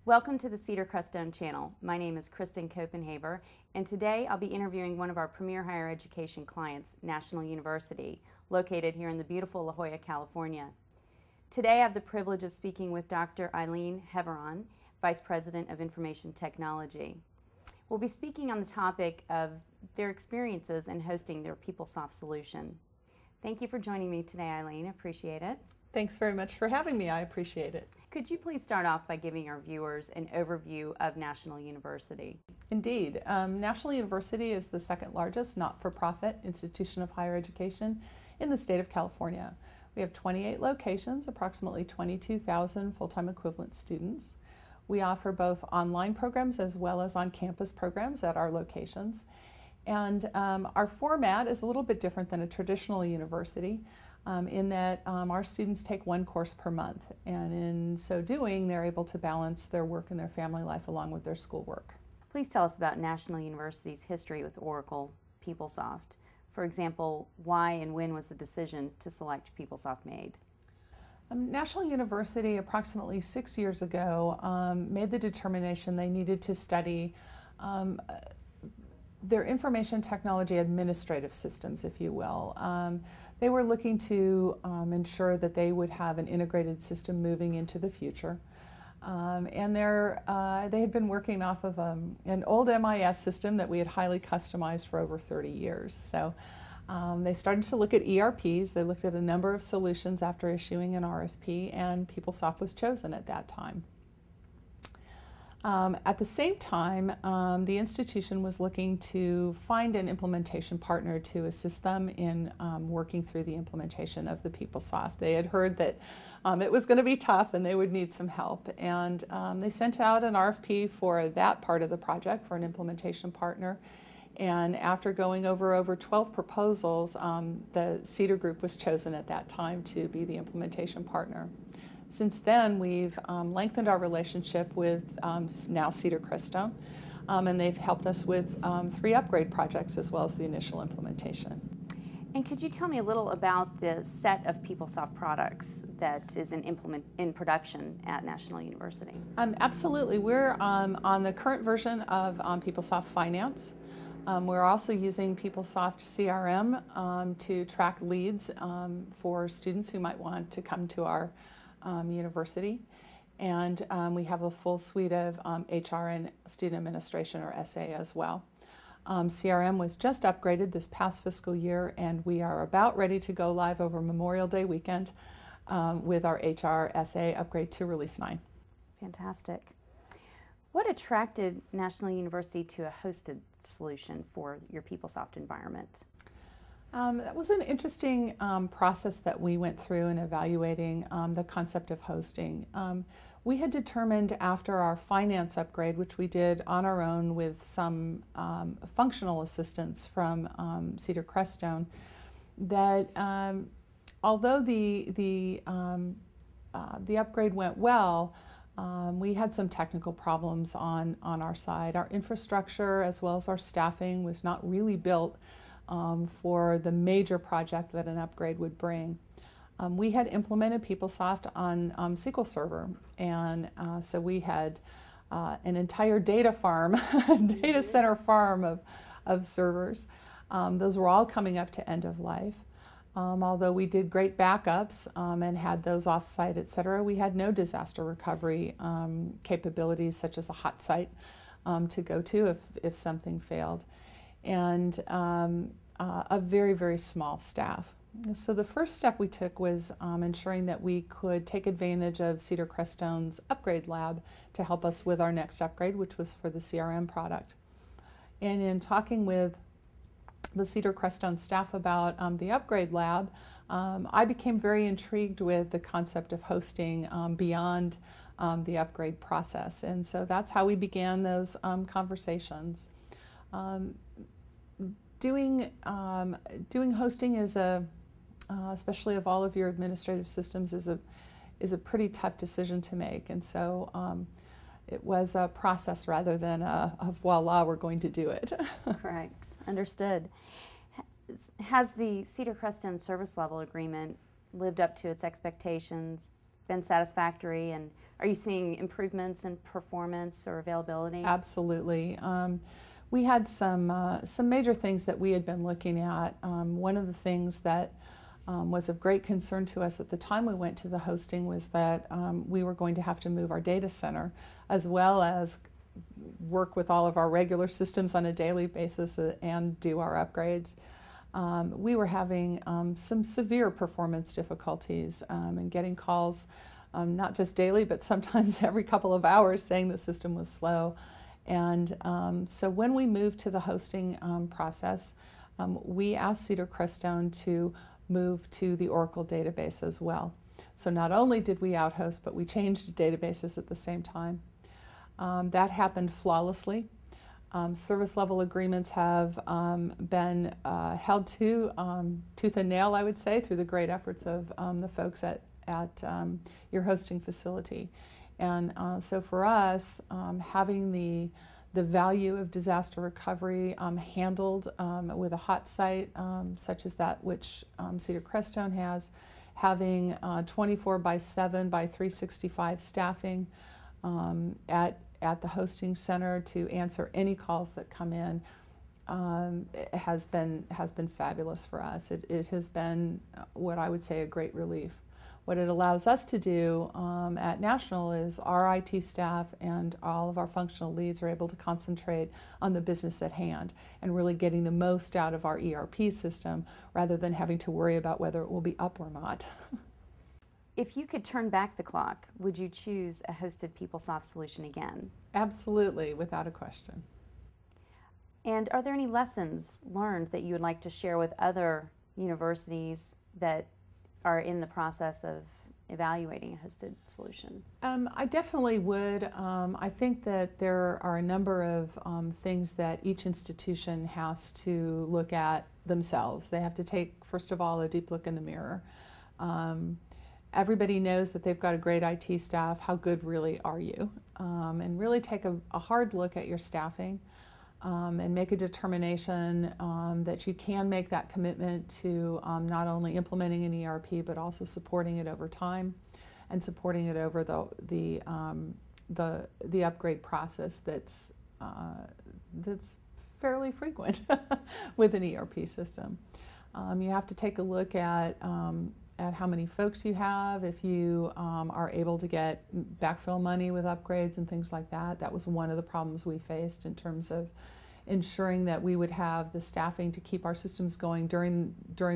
Welcome to the Cedar Crestone channel. My name is Kristen Copenhaver, and today I'll be interviewing one of our premier higher education clients, National University, located here in the beautiful La Jolla, California. Today I have the privilege of speaking with Dr. Eileen Heveron, Vice President of Information Technology. We'll be speaking on the topic of their experiences in hosting their PeopleSoft solution. Thank you for joining me today, Eileen. I appreciate it. Thanks very much for having me. I appreciate it. Could you please start off by giving our viewers an overview of National University? Indeed. National University is the second largest not-for-profit institution of higher education in the state of California. We have 28 locations, approximately 22,000 full-time equivalent students. We offer both online programs as well as on-campus programs at our locations. And our format is a little bit different than a traditional university. In that our students take one course per month, and in so doing they're able to balance their work and their family life along with their schoolwork. Please tell us about National University's history with Oracle PeopleSoft. For example, why and when was the decision to select PeopleSoft made? National University approximately 6 years ago made the determination they needed to study their information technology administrative systems, if you will. They were looking to ensure that they would have an integrated system moving into the future. And they had been working off of an old MIS system that we had highly customized for over 30 years. So they started to look at ERPs. They looked at a number of solutions after issuing an RFP, and PeopleSoft was chosen at that time. At the same time, the institution was looking to find an implementation partner to assist them in working through the implementation of the PeopleSoft. They had heard that it was going to be tough and they would need some help. And they sent out an RFP for that part of the project for an implementation partner. And after going over 12 proposals, the Cedar Group was chosen at that time to be the implementation partner. Since then, we've lengthened our relationship with now Cedar Crestone, and they've helped us with 3 upgrade projects as well as the initial implementation. And could you tell me a little about the set of PeopleSoft products that is in production at National University? Absolutely. We're on the current version of PeopleSoft Finance. We're also using PeopleSoft CRM to track leads for students who might want to come to our university, and we have a full suite of HR and student administration, or SA, as well. CRM was just upgraded this past fiscal year, and we are about ready to go live over Memorial Day weekend with our HR SA upgrade to Release 9. Fantastic. What attracted National University to a hosted solution for your PeopleSoft environment? That was an interesting process that we went through in evaluating the concept of hosting. We had determined after our finance upgrade, which we did on our own with some functional assistance from Cedar Crestone, that although the upgrade went well, we had some technical problems on our side. Our infrastructure as well as our staffing was not really built for the major project that an upgrade would bring. We had implemented PeopleSoft on SQL Server, and so we had an entire data farm, data center farm of servers. Those were all coming up to end of life. Although we did great backups and had those off-site, etc., we had no disaster recovery capabilities such as a hot site to go to if something failed. And a very, very small staff. So the first step we took was ensuring that we could take advantage of Cedar Crestone's upgrade lab to help us with our next upgrade, which was for the CRM product. And in talking with the Cedar Crestone staff about the upgrade lab, I became very intrigued with the concept of hosting beyond the upgrade process. And so that's how we began those conversations. Doing hosting is especially of all of your administrative systems, is a pretty tough decision to make, and so it was a process rather than a voila, we're going to do it. Correct. Understood. Has the Cedar Crestone service level agreement lived up to its expectations, been satisfactory, and Are you seeing improvements in performance or availability? Absolutely. We had some major things that we had been looking at. One of the things that was of great concern to us at the time we went to the hosting was that we were going to have to move our data center as well as work with all of our regular systems on a daily basis and do our upgrades. We were having some severe performance difficulties and getting calls not just daily but sometimes every couple of hours saying the system was slow. And so when we moved to the hosting process, we asked Cedar Crestone to move to the Oracle database as well. So not only did we outhost, but we changed databases at the same time. That happened flawlessly. Service level agreements have been held to tooth and nail, I would say, through the great efforts of the folks at your hosting facility. And so for us, having the value of disaster recovery handled with a hot site such as that which Cedar Crestone has, having 24/7 by 365 staffing at the hosting center to answer any calls that come in has been fabulous for us. It has been what I would say a great relief. What it allows us to do at National is our IT staff and all of our functional leads are able to concentrate on the business at hand and really getting the most out of our ERP system rather than having to worry about whether it will be up or not. If you could turn back the clock, would you choose a hosted PeopleSoft solution again? Absolutely, without a question. And are there any lessons learned that you would like to share with other universities that are in the process of evaluating a hosted solution? I definitely would. I think that there are a number of things that each institution has to look at themselves. They have to take, first of all, a deep look in the mirror. Everybody knows that they've got a great IT staff. How good really are you? And really take a hard look at your staffing. And make a determination that you can make that commitment to not only implementing an ERP but also supporting it over time and supporting it over the upgrade process that's fairly frequent with an ERP system. You have to take a look at how many folks you have, if you are able to get backfill money with upgrades and things like that. That was one of the problems we faced in terms of ensuring that we would have the staffing to keep our systems going during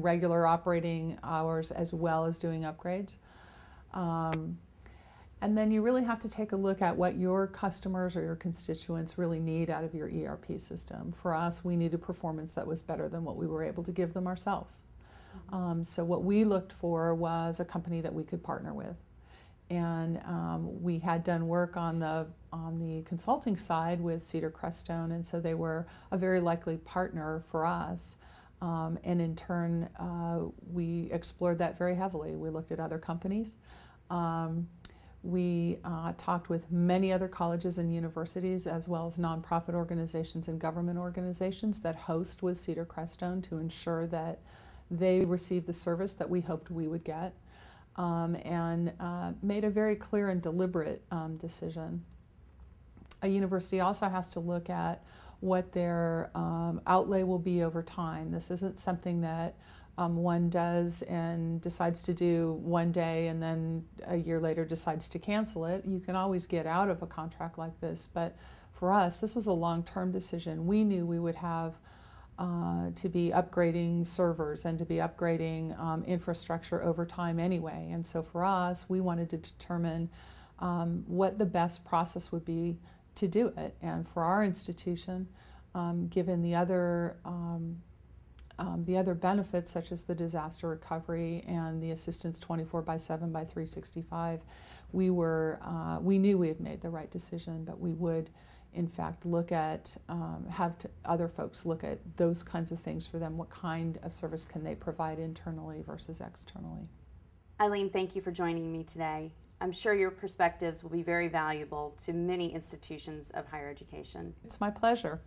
regular operating hours as well as doing upgrades. And then you really have to take a look at what your customers or your constituents really need out of your ERP system. For us, we needed performance that was better than what we were able to give them ourselves. So what we looked for was a company that we could partner with. And we had done work on the consulting side with Cedar Crestone, and so they were a very likely partner for us. And in turn, we explored that very heavily. We looked at other companies. We talked with many other colleges and universities, as well as nonprofit organizations and government organizations that host with Cedar Crestone to ensure that they receive the service that we hoped we would get. And made a very clear and deliberate decision. A university also has to look at what their outlay will be over time. This isn't something that one does and decides to do one day and then a year later decides to cancel it. You can always get out of a contract like this, but for us, this was a long-term decision. We knew we would have to be upgrading servers and to be upgrading infrastructure over time anyway. And so for us, we wanted to determine what the best process would be to do it. And for our institution, given the other benefits such as the disaster recovery and the assistance 24/7 by 365, we knew we had made the right decision, but we would in fact look at, other folks look at those kinds of things for them. What kind of service can they provide internally versus externally? Eileen, thank you for joining me today. I'm sure your perspectives will be very valuable to many institutions of higher education. It's my pleasure.